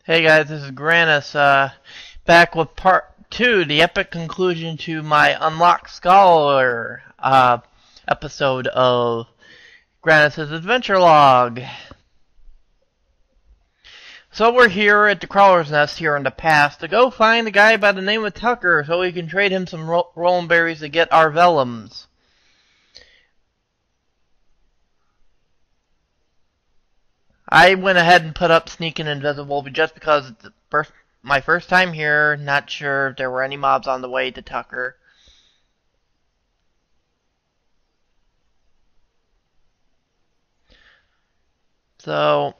Hey guys, this is Granis, back with part 2, the epic conclusion to my Unlocked Scholar, episode of Granis' Adventure Log. So we're here at the Crawler's Nest here in the past to go find a guy by the name of Tucker so we can trade him some rolling berries to get our vellums. I went ahead and put up Sneaking Invisible just because it's my first time here, not sure if there were any mobs on the way to Tucker. So,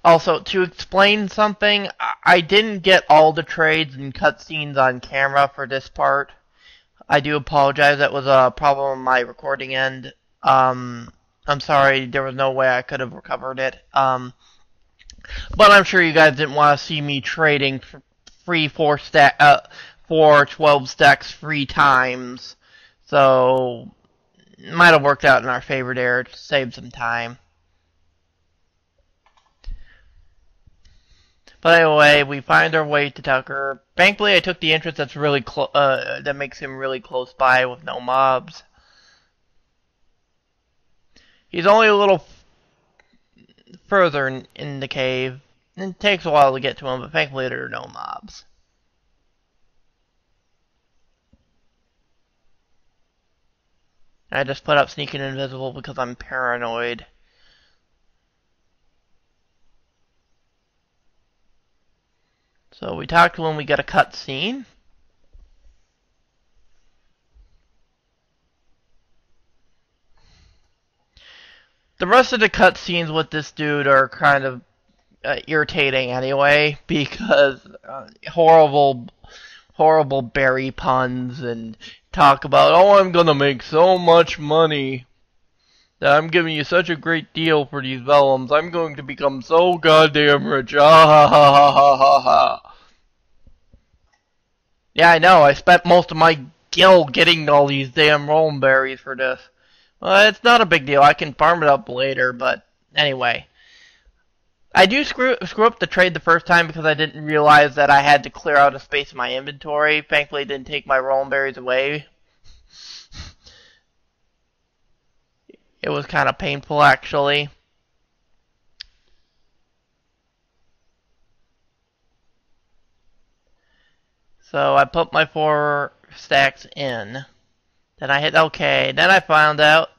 also, to explain something, I didn't get all the trades and cutscenes on camera for this part. I do apologize, that was a problem on my recording end. I'm sorry, there was no way I could have recovered it. But I'm sure you guys didn't want to see me trading free 12 stacks 3 times. So, it might have worked out in our favor there to save some time. But anyway, we find our way to Tucker. Thankfully, I took the entrance that's really that makes him really close by with no mobs. He's only a little further in the cave. It takes a while to get to him, but thankfully there are no mobs. I just put up Sneaking Invisible because I'm paranoid. So we talk to him, we get a cutscene. The rest of the cutscenes with this dude are kind of irritating anyway, because horrible berry puns and talk about, oh, I'm gonna make so much money that I'm giving you such a great deal for these vellums. I'm going to become so goddamn rich. Ah ha ha ha ha ha ha. Yeah, I know. I spent most of my gil getting all these damn rolling berries for this. Well, it's not a big deal. I can farm it up later, but anyway. I do screw up the trade the first time because I didn't realize that I had to clear out a space in my inventory. Thankfully, it didn't take my rolling berries away. It was kind of painful, actually. So I put my 4 stacks in. Then I hit OK. Then I found out,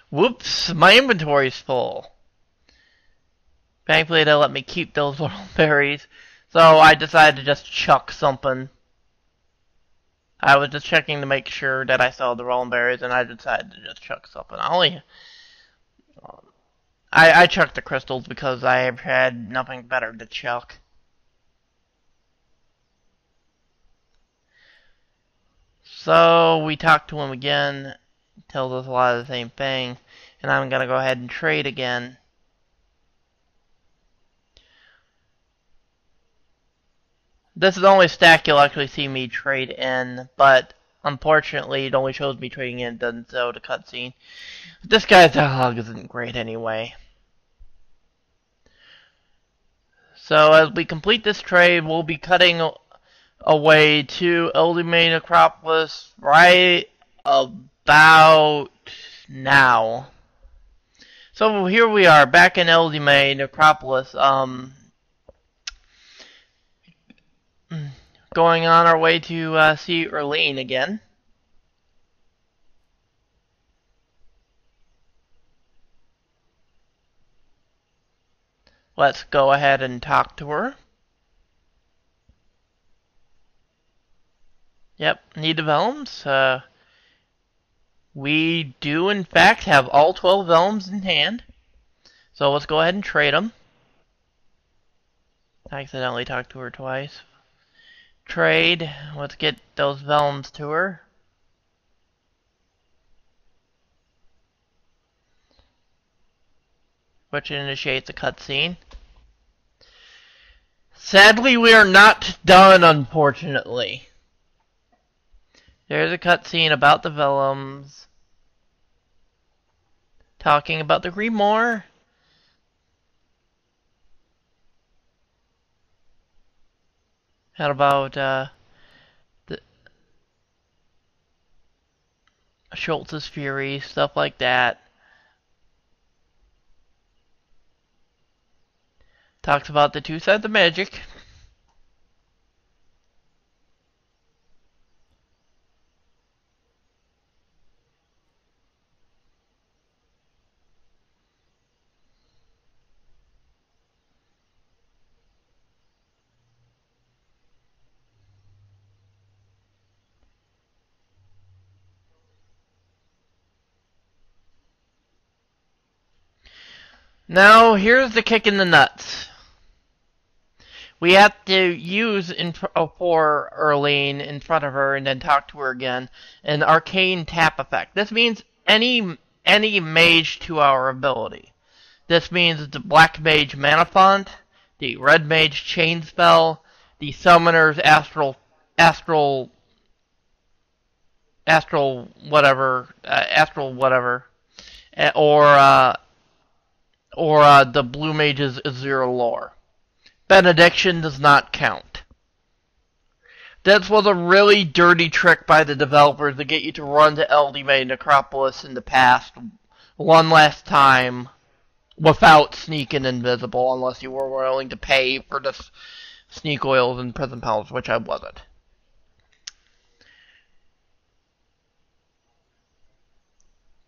whoops, my inventory's full. Thankfully, they let me keep those little berries. So I decided to just chuck something. I was just checking to make sure that I saw the rolling berries, and I decided to just chuck something. I chucked the crystals because I had nothing better to chuck. So we talked to him again, tells us a lot of the same thing, and I'm gonna go ahead and trade again. This is the only stack you'll actually see me trade in, but unfortunately it only shows me trading in, doesn't show the cutscene. This guy's dialogue isn't great anyway. So as we complete this trade, we'll be cutting away to Eldimay Necropolis right about now. So here we are, back in Eldimay Necropolis, going on our way to see Erlene again. Let's go ahead and talk to her. Yep, need the vellums. We do in fact have all 12 vellums in hand. So let's go ahead and trade them. I accidentally talked to her twice. Trade. Let's get those vellums to her. Which initiates a cutscene. Sadly, we are not done, unfortunately. There's a cutscene about the vellums. Talking about the Grimoire. How about the Schultz's Fury, stuff like that. Talks about the two sides of magic. Now, here's the kick in the nuts. We have to use for Erlene in front of her and then talk to her again an arcane tap effect. This means any mage 2-hour ability. This means the black mage mana font, the red mage chain spell, the summoner's astral whatever, or the blue mage's Azure lore. Benediction does not count. That was a really dirty trick by the developers to get you to run to Eldime Necropolis in the past one last time without sneaking invisible, unless you were willing to pay for the sneak oils and prison palace, which I wasn't.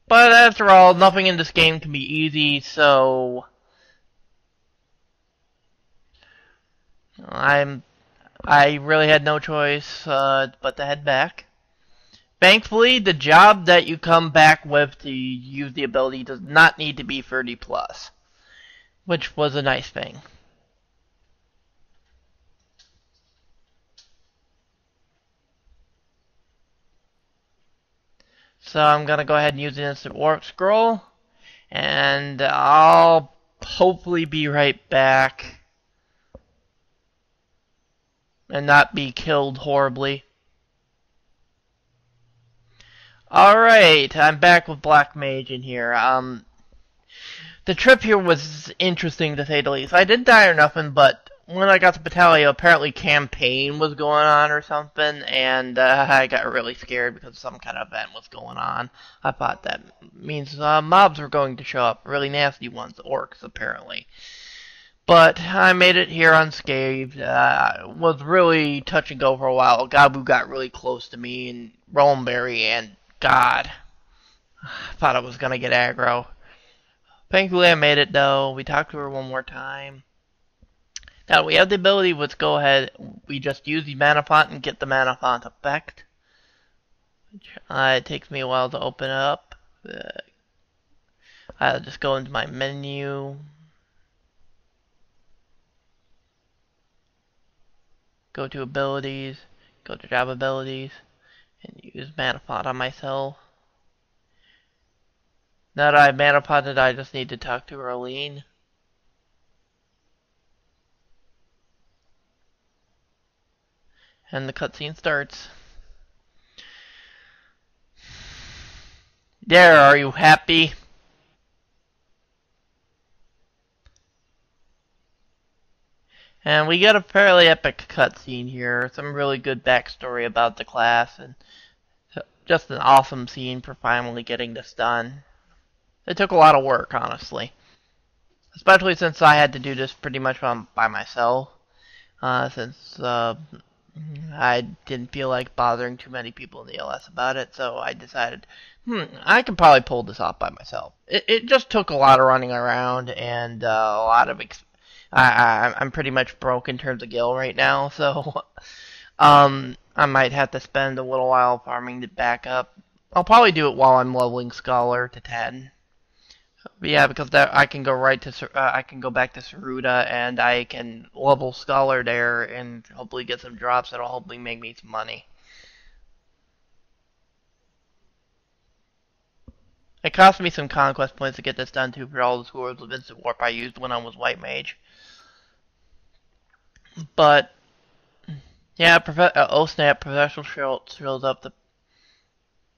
But after all, nothing in this game can be easy, so I really had no choice but to head back. Thankfully, the job that you come back with to use the ability does not need to be 30 plus, which was a nice thing. So I'm gonna go ahead and use the instant warp scroll, and I'll hopefully be right back and not be killed horribly. Alright, I'm back with Black Mage in here. The trip here was interesting to say the least. I didn't die or nothing, but when I got to Battaglia, apparently campaign was going on or something, and I got really scared because some kind of event was going on. I thought that means mobs were going to show up, really nasty ones, orcs apparently. But I made it here unscathed. Was really touch and go for a while. Gabu got really close to me, and Romeberry, and God, I thought I was gonna get aggro. Thankfully I made it though. We talked to her one more time. Now we have the ability, let's go ahead, we just use the mana font and get the mana font effect. It takes me a while to open up. I'll just go into my menu. Go to abilities, go to job abilities, and use mana font on myself. Now that I've mana fonted, I just need to talk to Erlene. And the cutscene starts. There, are you happy? And we get a fairly epic cutscene here. Some really good backstory about the class, and just an awesome scene for finally getting this done. It took a lot of work, honestly. Especially since I had to do this pretty much by myself. Since I didn't feel like bothering too many people in the LS about it, so I decided, I can probably pull this off by myself. It just took a lot of running around and a lot of I'm pretty much broke in terms of gil right now, so I might have to spend a little while farming it back up. I'll probably do it while I'm leveling Scholar to 10. But yeah, because that I can go I can go back to Saruda and I can level Scholar there and hopefully get some drops that'll hopefully make me some money. It cost me some conquest points to get this done too for all the scores of instant warp I used when I was white mage. But yeah, oh snap, Professor Schultz shows up to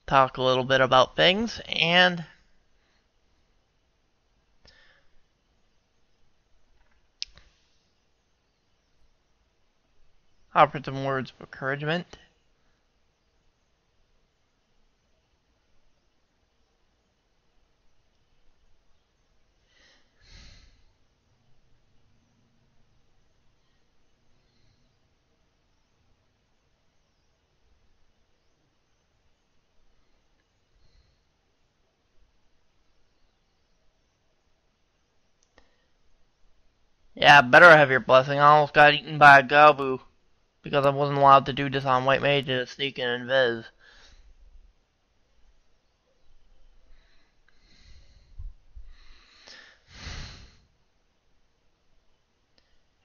talk a little bit about things, and Offered some words of encouragement. Yeah, better have your blessing. I almost got eaten by a Gabu because I wasn't allowed to do this on White Mage to sneak in and Viz.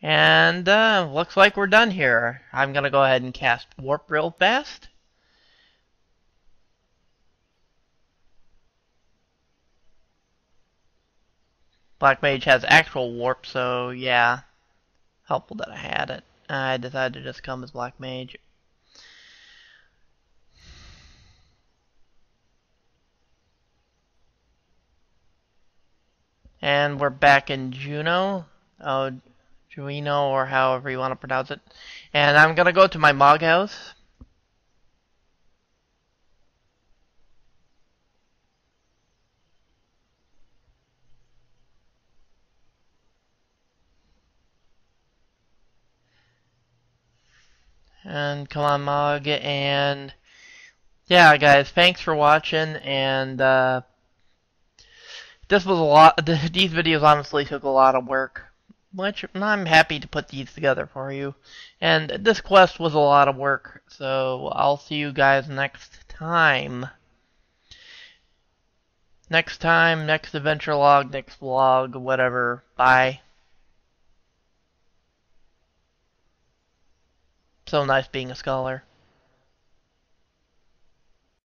And looks like we're done here. I'm gonna go ahead and cast Warp real fast. Black Mage has actual Warp, so yeah, helpful that I had it. I decided to just come as Black Mage. And we're back in Juno. Oh, Juino, or however you want to pronounce it. And I'm gonna go to my Mog house. And come on, Mog. And yeah, guys, thanks for watching. And this was a lot. These videos honestly took a lot of work, which I'm happy to put these together for you. And this quest was a lot of work, so I'll see you guys next time. Next time, next adventure log, next vlog, whatever. Bye. So nice being a scholar.